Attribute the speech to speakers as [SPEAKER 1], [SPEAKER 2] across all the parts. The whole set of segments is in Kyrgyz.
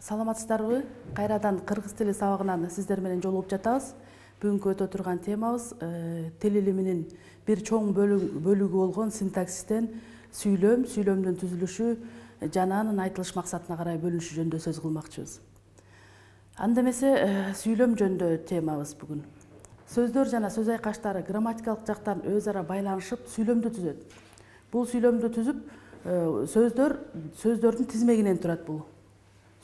[SPEAKER 1] Саламатсыздарбы? Кайрадан кыргыз тили сабагынан сиздер менен жолугуп жатабыз. Бүгүнкү өтө турган темабыз тил илиминин бир чоң бөлүгү болгон синтаксистен сүйлөмдүн түзүлүшү жана анын айтылыш максатына карай бөлүнүшү жөнүндө сөз кылмакчыбыз. Анда эмесе сүйлөм жөнүндө темабыз бүгүн. Сөздөр жана сөз айкаштары грамматикалык жактан өз ара байланышып сүйлөмдү түзөт. Бул сүйлөмдү түзүп сөздөрдүн тизмегинен турат бул.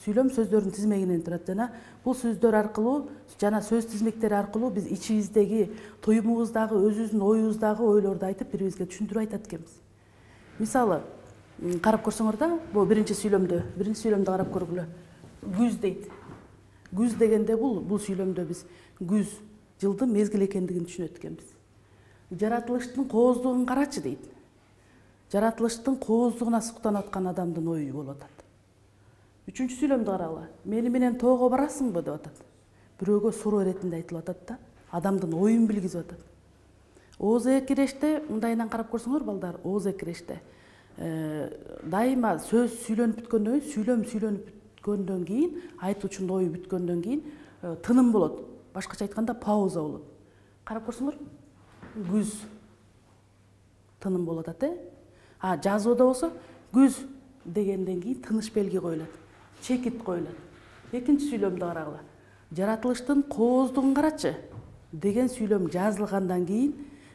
[SPEAKER 1] Сүйлөм сөздөрдүн тизмегинен турат жана бул сөздөр аркылуу жана сөз тизмектери аркылуу биз ичибиздеги, туюмубуздагы, өзүбүздүн оюбуздагы ойлорду айтып, бири-бирибизге түшүндүрүп айтат экенбиз. Мисалы, карап көрсөңөр да, бул биринчи сүйлөмдү карап көргүлө. Күз дейт. Күз дегенде бул сүйлөмдө биз күз жылдын мезгил экендигин түшүнөт экенбиз. Жаратылыштын кооздугун карачы дейт. Жаратылыштын кооздугуна суктанып аткан адамдын ою болуп атат. Үчүнчү сүйлөмдү карагыла. Мени менен тоого барасыңбы деп атат. Бирөөгө суроо иретинде айтылып атат да, адамдын оюн билгизип атат. Ооз экиреште мындайынан карап көрсөңөр балдар, ооз экиреште дайыма сөз сүйлөнүп бүткөндөн кийин, айтуучунун ою бүткөндөн кийин тыным болот. Башкача айтканда пауза болот. Карап көрсөңөр, күз тыным болуп атат, жазууда болсо күз дегенден кийин тыныч белги коюлат. Чекит коюлат. Экинчи сүйлөмдү карагыла. Жаратылыштын кооздугун карачы деген сүйлөм жазылгандан кийин,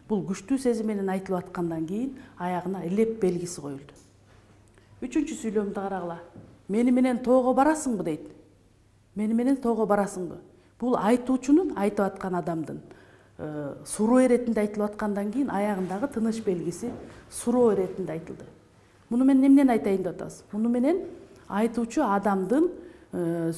[SPEAKER 1] бул күчтүү сезим менен айтылып аткандан кийин аягына леп белгиси коюлду. Үчүнчү сүйлөмдү карагыла. Мени менен тоого барасыңбы дейт. Мени менен тоого барасыңбы? Бул айтуучунун айтып аткан адамдын суроо иретинде айтылып аткандан кийин аягындагы тыныч белгиси суроо иретинде айтылды. Муну менен эмнени айтайын деп атабыз? Муну менен айтуучу адамдын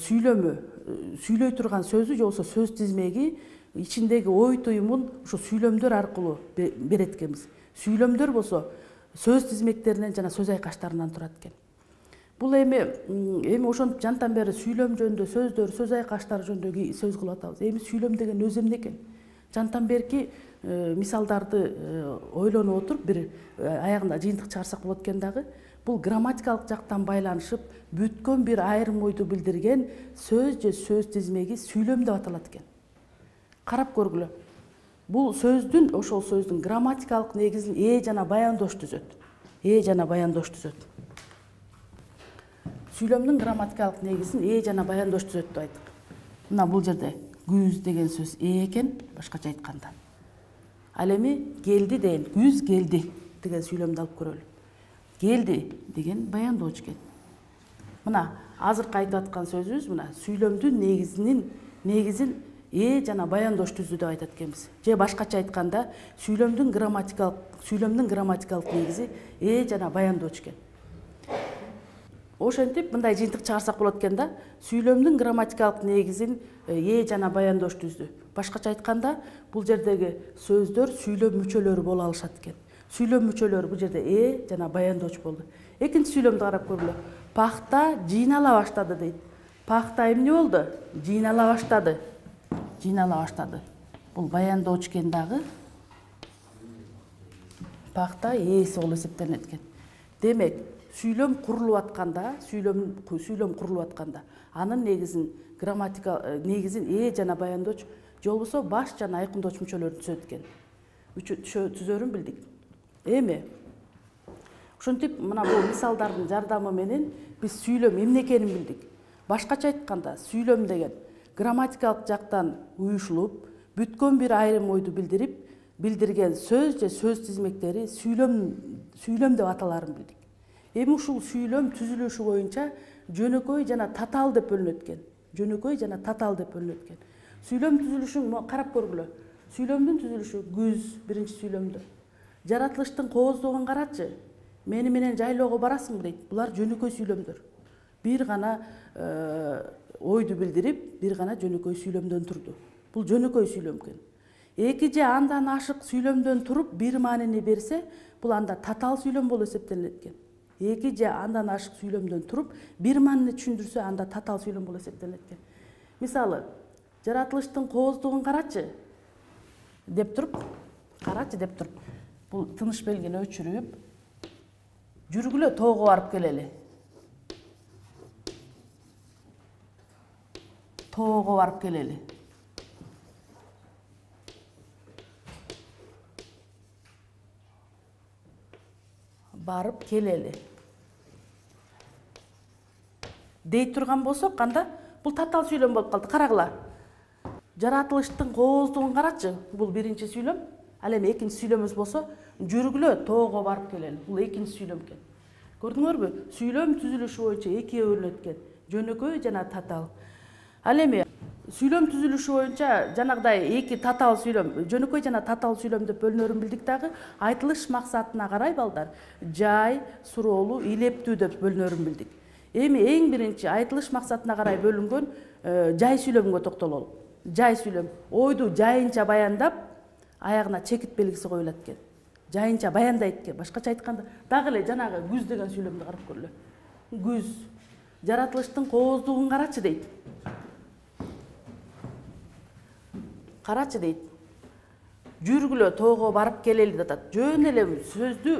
[SPEAKER 1] сүйлөй турган сөзү же болбосо сөз тизмеги ичиндеги ой туюмун ушу сүйлөмдөр аркылуу берет экенбиз. Сүйлөмдөр болсо сөз тизмектеринен жана сөз айкаштарынан турат экен. Бул эми ошентип жантан бери сүйлөм жөнүндө сөздөр, сөз айкаштар жөнүндө сөз кылып атабыз. Эми сүйлөм деген өзү эмне экен? Жантан берки мисалдарды ойлонуп отуруп бир аягында жыйынтык чыгарсак болот экен дагы. Бул грамматикалык жактан байланышып, бүткөн бир айрым ойду билдирген сөз же сөз тизмеги сүйлөм деп аталат экен. Карап көргүлө. Бул ошол сөздүн грамматикалык негизин жана баяндош түзөт. Жана баяндош түзөт. Сүйлөмдүн грамматикалык негизин жана баяндош түзөт деп айттык. Мына бул жерде күз деген сөз экен, башкача айтканда. Ал эми келди деген, күз келди деген сүйлөмдү алып көрөлү. Келди деген баяндооч экен. Мына азыркы айтып аткан сөзүбүз мына сүйлөмдүн негизин жана баяндош түздү деп айтат экенбиз. Же башкача айтканда сүйлөмдүн грамматикалык негизи жана баяндооч экен. Ошентип мындай жыйынтык чыгарсак болот экен да, сүйлөмдүн грамматикалык негизин жана баяндош түздү. Башкача айтканда, бул жердеги сөздөр сүйлөм мүчөлөрү боло алышат экен. Сүйлөм мүчөлөрү бул жерде жана баяндооч болду. Экинчи сүйлөмдү карап көргүлө. Пахта жыйнала баштады дейт. Пахта эмне болду? Жыйнала баштады. Бул баяндооч экен дагы. Пахта ээси болуп эсептелет экен. Демек, сүйлөм курулуп атканда, анын негизин жана баяндооч же болбосо баш жана айкындооч мүчөлөрү түзөт экен. Түзөрүн билдик. Эми ошентип мына бул мисалдардын жардамы менен биз сүйлөм эмне экенин билдик. Башкача айтканда, сүйлөм деген грамматикалык жактан уюшулуп, бүткөн бир айрым ойду билдирген сөз же сөз тизмектери сүйлөм деп аталарын билдик. Эми ушул сүйлөм түзүлүшү боюнча жөнөкөй жана татаал деп бөлүнөт экен. Сүйлөм түзүлүшүн карап көргүлө. Сүйлөмдүн түзүлүшү күз биринчи сүйлөмдө. Жаратылыштын кооздугун карачы. Мени менен жайлоого барасыңбы дейт. Булар жөнөкөй сүйлөмдөр. Бир гана ойду билдирип, бир гана жөнөкөй сүйлөмдөн турду. Бул жөнөкөй сүйлөм экен. Эки же андан ашык сүйлөмдөн туруп бир маанини берсе, бул анда татаал сүйлөм болуп эсептелет экен. Эки же андан ашык сүйлөмдөн туруп бир маанини түшүндүрсө, анда татаал сүйлөм болуп эсептелет экен. Мисалы, жаратылыштын кооздугун карачы деп туруп, бул тыныч белгини өчүрүп, жүргүлө тоого барып келели. тоого барып келели. Барып келели. Дей турган болсок, канда бул татаал сүйлөм болуп калды. Карагыла. Жаратылыштын кооздугун карачы. Бул биринчи сүйлөм. Ал эми экинчи сүйлөмүбүз болсо, жүргүлө тоого барып келели. Бул экинчи сүйлөм экен. Көрдүңөрбү? Сүйлөм түзүлүшү боюнча экиге бөлүнөт экен. Жөнөкөй жана татаал. Ал эми сүйлөм түзүлүшү боюнча жанагыдай эки татаал сүйлөм, жөнөкөй жана татаал сүйлөм деп бөлүнөрүн билдик дагы. Айтылыш максатына карай балдар, жай, суроолуу, илептүү деп бөлүнөрүн билдик. Эми эң биринчи айтылыш максатына карай бөлүнгөн жай сүйлөмгө токтололу. Жай сүйлөм ойду жайынча баяндап, аягына чекит белгиси коюлат экен. Жайынча баяндайт экен. Башкача айтканда, дагы эле жанагы күз деген сүйлөмдү карап көрөлү. Күз жаратылыштын кооздугун карачы дейт. Карачы дейт. Жүргүлө тоого барып келели деп атат. Жөн эле сөздү,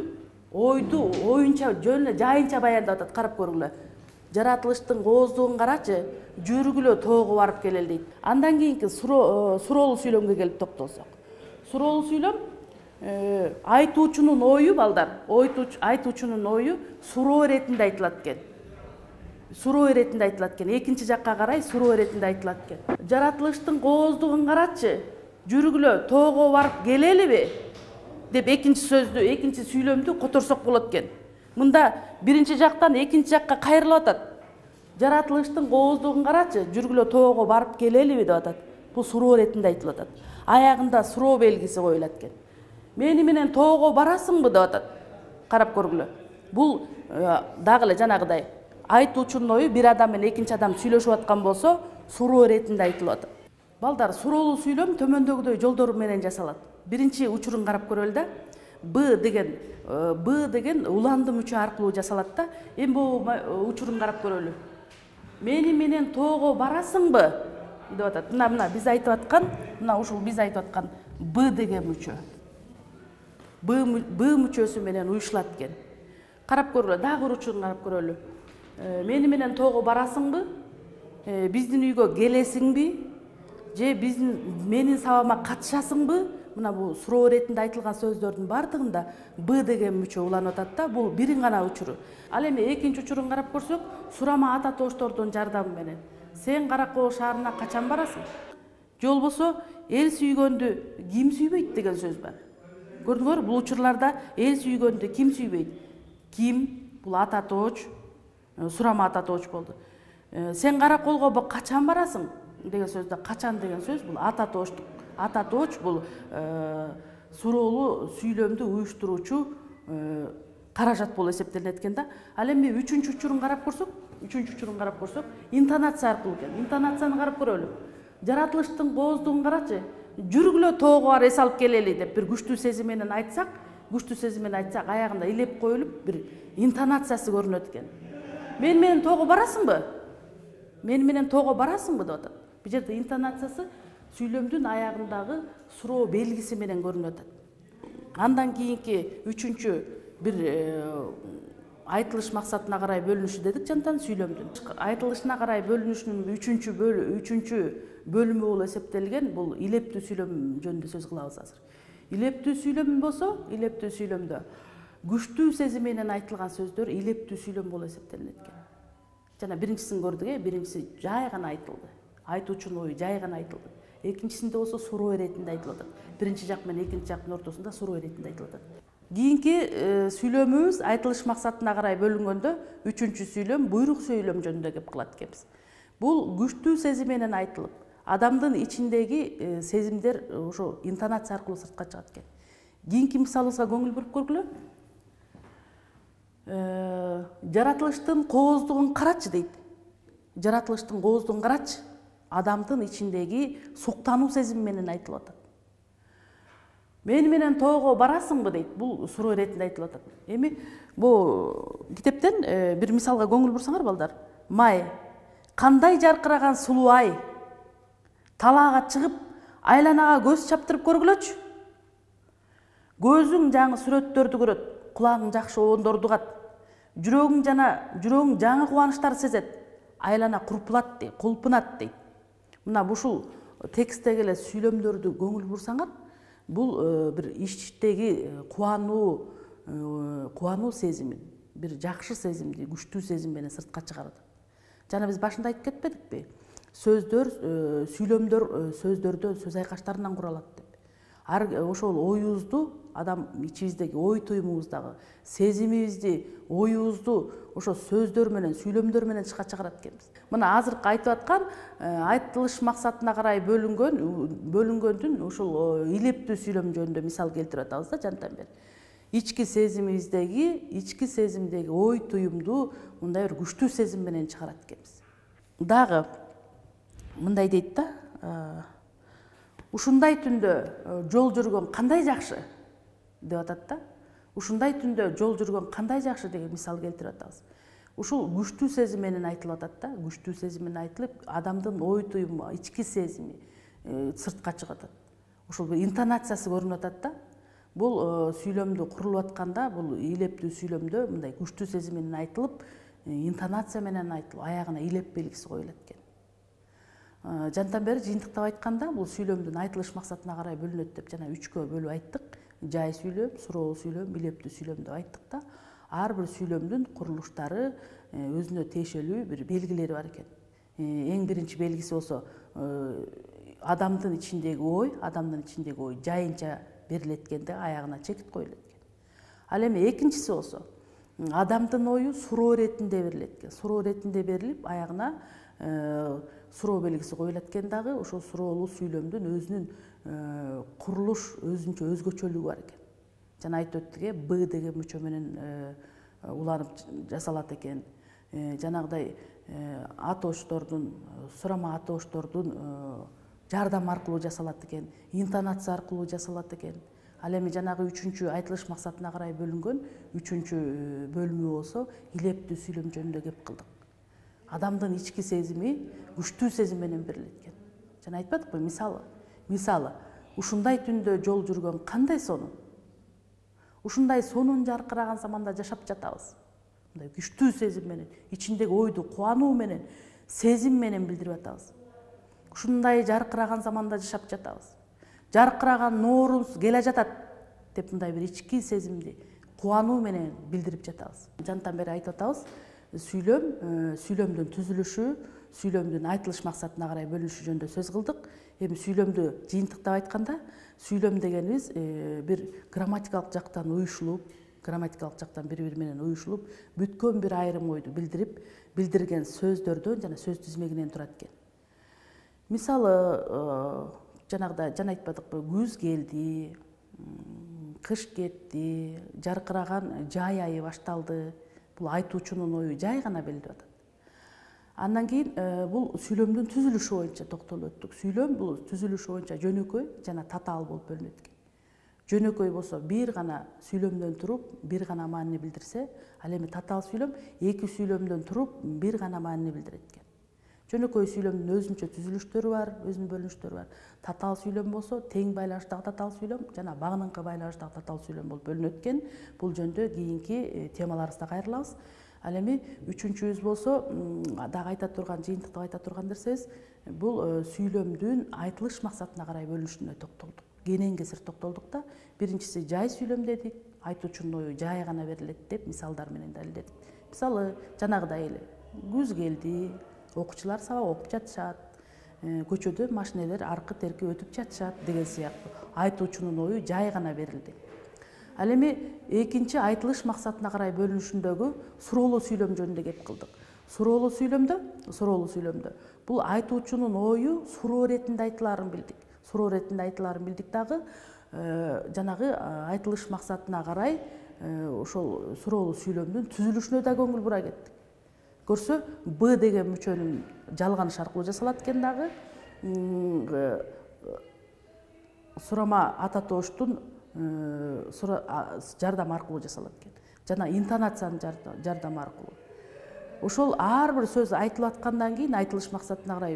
[SPEAKER 1] ойду оюнча, жөн эле жайынча баяндап атат. Карап көргүлө. Жаратылыштын кооздугун карачы, жүргүлө тоого барып келели дейт. Андан кийинки суроолуу сүйлөмгө келип токтолсок. Суроолуу сүйлөм айтуучунун ою балдар, айтуучунун ою суроо иретинде айтылат экен. Суроо иретинде айтылат экен. Экинчи жакка карай суроо иретинде айтылат экен. Жаратылыштын кооздугун карачы, жүргүлө тоого барып келелиби деп экинчи сөздү, экинчи сүйлөмдү которсок болот экен. Мында биринчи жактан экинчи жакка кайрылып атат. Жаратылыштын кооздугун карачы, жүргүлө тоого барып келелиби деп атат. Бул суроо иретинде айтылып атат. Аягында суроо белгиси коюлат экен. Мени менен тоого барасыңбы деп атат. Карап көргүлө. Бул дагы эле жанагыдай айтуучунун ою бир адам менен экинчи адам сүйлөшүп аткан болсо, суроо иретинде айтылып атат. Балдар, суроолуу сүйлөм төмөндөгүдөй жолдор менен жасалат. Биринчи учурун карап көрөлү да. Б деген уланды мүчө аркылуу жасалат да. Эми бул учурун карап көрөлү. Мени менен тоого барасыңбы деп атат. Мына биз айтып аткан, мына ушул биз айтып аткан Б деген мүчө. Б мүчөсү менен уюшулат экен. Карап көрөлү, дагы бир учурун карап көрөлү. Мени менен тоого барасыңбы? Биздин үйгө келесиңби? Же менин сабама катышасыңбы? Мына бул суроо иретинде айтылган сөздөрдүн бардыгында Б деген мүчө уланып атат да, бул бирин гана учуру. Ал эми экинчи учурун карап көрсөк, сурама ата тооштордун жардамы менен. Сен Каракоо шаарына качан барасың? Же болбосо эл сүйгөндү ким сүйбөйт деген сөз бар. Көрдүңөр, бул учурларда эл сүйгөндү ким сүйбөйт? Ким? Бул ата тооч, сурама ата тооч болду. Сен Каракоолго качан барасың деген сөздө качан деген сөз бул ата тооштук. Ата тооч бул суроолуу сүйлөмдү уюштуруучу каражат болуп эсептелинет экен да. Ал эми үчүнчү учурун карап көрсөк, интонация аркылуу экен. Интонацияны карап көрөлү. Жаратылыштын кооздугун карачы, жүргүлө тоого бар эс алып келели деп бир күчтүү сезим менен айтсак, аягында илеп коюлуп бир интонациясы көрүнөт экен. Мени менен тоого барасыңбы? Мени менен тоого барасыңбы деп атат. Бул жерде интонациясы сүйлөмдүн аягындагы суроо белгиси менен көрүнүп атат. Андан кийинки үчүнчү бир айтылыш максатына карай бөлүнүшү дедик жантан сүйлөмдүн. Айтылышына карай бөлүнүшүнүн үчүнчү бөлүмү болуп эсептелген бул илептүү сүйлөм жөнүндө сөз кылабыз азыр. Илептүү сүйлөм болсо, илептүү сүйлөмдө күчтүү сезим менен айтылган сөздөр илептүү сүйлөм болуп эсептелинет экен. Жана биринчисин көрдүк, биринчиси жай гана айтылды. Айтуучунун ою жай гана айтылды. Экинчисинде болсо суроо иретинде айтылып атат. Биринчи жак менен экинчи жактын ортосунда суроо иретинде айтылып атат. Кийинки сүйлөмүбүз айтылыш максатына карай бөлүнгөндө үчүнчү сүйлөм буйрук сүйлөм жөнүндө кеп кылат экенбиз. Бул күчтүү сезим менен айтылып, адамдын ичиндеги сезимдер ошо интонация аркылуу сыртка чыгат экен. Кийинки мисалыбызга көңүл буруп көргүлө. Жаратылыштын кооздугун карачы дейт. Жаратылыштын кооздугун карачы. Адамдын ичиндеги суктануу сезими менен айтылып атат. Мени менен тоого барасыңбы дейт. Бул суроо иретинде айтылып атат. Эми бул китептен бир мисалга көңүл бурсаңар балдар. Май, кандай жаркыраган сулуу ай. Талаага чыгып, айланага көз чаптырып көргүлөчү. Көзүң жаңы сүрөттөрдү көрөт, кулагың жакшы оондорду угат. Жүрөгүң жаңы кубанычтарды сезет. Айлана курпулат дейт, кулпунат дейт. Мына ушул тексттеги эле сүйлөмдөрдү көңүл бурсаңар, бул бир ичтеги кубануу сезимин, бир жакшы сезимди, күчтүү сезим менен сыртка чыгарат. Жана биз башында айтып кетпедикпи? Сөздөр, сүйлөмдөр сөздөрдөн, сөз айкаштарынан куралат деп. Ошол оюбузду, адам ичибиздеги ой туюмубуздагы сезимибизди, оюбузду ошо сөздөр менен, сүйлөмдөр менен чыга чыгарат экенбиз. Мына азыркы айтып аткан айтылыш максатына карай бөлүнгөндүн ушул илептүү сүйлөм жөнүндө мисал келтирип атабыз да жантан бери. Ички сезимдеги ой туюмду мындай бир күчтүү сезим менен чыгарат экенбиз. Дагы мындай дейт да, ушундай түндө жол жүргөн кандай жакшы деп атат да. Ушундай түндө жол жүргөн кандай жакшы деген мисал келтирип атабыз. Ушул күчтүү сезим менен айтылып атат да. Күчтүү сезим менен айтылып, адамдын ой туюму, ички сезими сыртка чыгып атат. Ушул бир интонациясы көрүнүп атат да. Бул сүйлөмдү курулуп атканда, бул илептүү сүйлөмдө мындай күчтүү сезим менен айтылып, интонация менен айтылып, аягына илеп белгиси коюлат экен. Жантан бери жыйынтыктап айтканда, бул сүйлөмдүн айтылыш максатына карай бөлүнөт деп жана 3кө бөлүп айттык. Жай сүйлөм, суроолуу сүйлөм, илептүү сүйлөм деп айттык да. Ар бир сүйлөмдүн курулуштары өзүнө тиешелүү бир белгилери бар экен. Эң биринчи белгиси болсо адамдын ичиндеги ой жайынча берилет экен да, аягына чекит коюлат экен. Ал эми экинчиси болсо адамдын ою суроо иретинде берилет экен. Суроо иретинде берилип, аягына суроо белгиси коюлат экен дагы. Ошол суроолуу сүйлөмдүн өзүнүн курулуш өзгөчөлүгү бар экен. Жана айтып өттүк, Б деген мүчө менен уланып жасалат экен. Жанагыдай сурама атооштордун жардам аркылуу жасалат экен, интонация аркылуу жасалат экен. Ал эми жанагы 3-чү айтылыш максатына карай бөлүнгөн 3-чү бөлүмү болсо илептүү сүйлөм жөнүндө кеп кылдык. Адамдын ички сезими күчтүү сезим менен берилет экен. Жана айтпадыкпы, мисалы, ушундай түндө жол жүргөн кандай сонун? Ушундай сонун жаркыраган заманда жашап жатабыз. Мындай күчтүү сезим менен, ичиндеги ойду кубануу менен, сезим менен билдирип атабыз. Ушундай жаркыраган заманда жашап жатабыз. Жаркыраган нооруз келе жатат деп мындай бир ички сезимди кубануу менен билдирип жатабыз. Жантан бери айтып атабыз, сүйлөмдүн түзүлүшү, сүйлөмдүн айтылыш максатына карай бөлүнүшү жөнүндө сөз кылдык. Эми сүйлөмдү жыйынтыктап айтканда, сүйлөм дегенибиз бир грамматикалык жактан бири-бири менен уюшулуп, бүткөн бир айрым ойду билдирген сөздөрдөн жана сөз тизмегинен турат экен. Мисалы, жана айтпадыкпы, күз келди, кыш кетти, жаркыраган жай айы башталды. Бул айтуучунун ою жай гана билдирип атат. Андан кийин бул сүйлөмдүн түзүлүшү боюнча токтолуп өттүк. Сүйлөм бул түзүлүшү боюнча жөнөкөй жана татаал болуп бөлүнөт экен. Жөнөкөй болсо бир гана сүйлөмдөн туруп, бир гана маанини билдирсе, ал эми татаал сүйлөм эки сүйлөмдөн туруп, бир гана маанини билдирет экен. Жөнөкөй сүйлөмдүн өзүнчө түзүлүштөрү бар, өзүнүн бөлүнүштөрү бар. Татаал сүйлөм болсо тең байланыштагы татаал сүйлөм жана багыныңкы байланыштагы татаал сүйлөм болуп бөлүнөт экен. Бул жөнүндө кийинки темаларыбызда кайрылабыз. Ал эми үчүнчүбүз болсо, дагы айта турган, жыйынтыктап айта турган нерсебиз, бул сүйлөмдүн айтылыш максатына карай бөлүнүшүнө токтолдук. Кенен кесир токтолдук да. Биринчиси жай сүйлөм дедик, айтуучунун ою жай гана берилет деп мисалдар менен далилдедик. Мисалы, жанагыдай эле күз келди, окуучулар сабак окуп жатышат, көчөдө машинелер аркы терки өтүп жатышат деген сыяктуу айтуучунун ою жай гана берилди. Ал эми экинчи айтылыш максатына карай бөлүнүшүндөгү суроолуу сүйлөм жөнүндө кеп кылдык. Суроолуу сүйлөмдө бул айтуучунун ою суроо иретинде айтылаарын билдик. Суроо иретинде айтылаарын билдик дагы жанагы айтылыш максатына карай ошол суроолуу сүйлөмдүн түзүлүшүнө да көңүл бура кеттик. Көрсө, Б деген мүчөнүн жалганыш аркылуу жасалат экен дагы. Сурама ататооштун жардам аркылуу жасалат экен. Жана интонациянын жардамы аркылуу. Ошол ар бир сөз айтылып аткандан кийин айтылыш максатына карай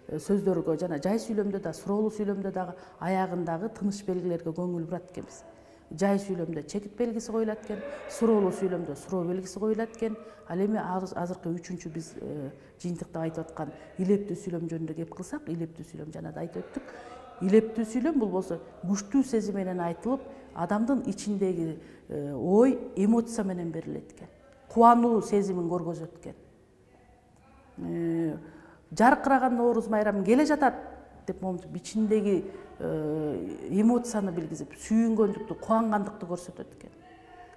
[SPEAKER 1] сөздөргө жана жай сүйлөмдө да, суроолуу сүйлөмдө дагы аягындагы тыныч белгилерге көңүл бурат экенбиз. жай сүйлөмдө чекит белгиси коюлат экен, суроолуу сүйлөмдө суроо белгиси коюлат экен. Ал эми азыркы үчүнчү биз жыйынтыкта айтып аткан илептүү сүйлөм жөнүндө кеп кылсак, илептүү сүйлөм жана да айтып өттүк. Илептүү сүйлөм бул болсо күчтүү сезим менен айтылып, адамдын ичиндеги ой, эмоция менен берилет экен. Кубануу сезимин көргөзөт экен. Жаркыраган Нооруз майрамы келе жатат деп момунтип ичиндеги эмоцияны билгизип, сүйүнгөндүктү, кубангандыкты көрсөтөт экен.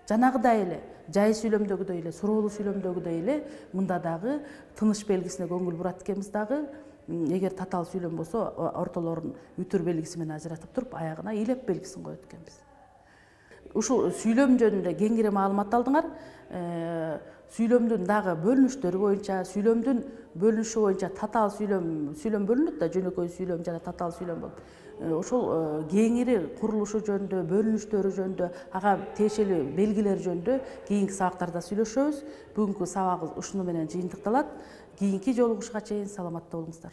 [SPEAKER 1] Жанагыдай эле, жай сүйлөмдөгүдөй эле, суроолуу сүйлөмдөгүдөй эле мында дагы тыныч белгисине көңүл бурат экенбиз дагы. Эгер татаал сүйлөм болсо, ортолорун үтүр белгиси менен ажыратып туруп, аягына илеп белгисин коет экенбиз. Ушул сүйлөм жөнүндө кеңири маалымат алдыңар. Сүйлөмдүн дагы бөлүнүштөрү боюнча, сүйлөмдүн бөлүнүшү боюнча татаал сүйлөм бөлүнөт да, жөнөкөй сүйлөм жана татаал сүйлөм болуп. Ошол кеңири курулушу жөнүндө, бөлүнүштөрү жөнүндө, ага тиешелүү белгилери жөнүндө кийинки сабактарда сүйлөшөбүз. Бүгүнкү сабагыбыз ушуну менен жыйынтыкталат. Кийинки жолугушууга чейин саламатта болуңуздар.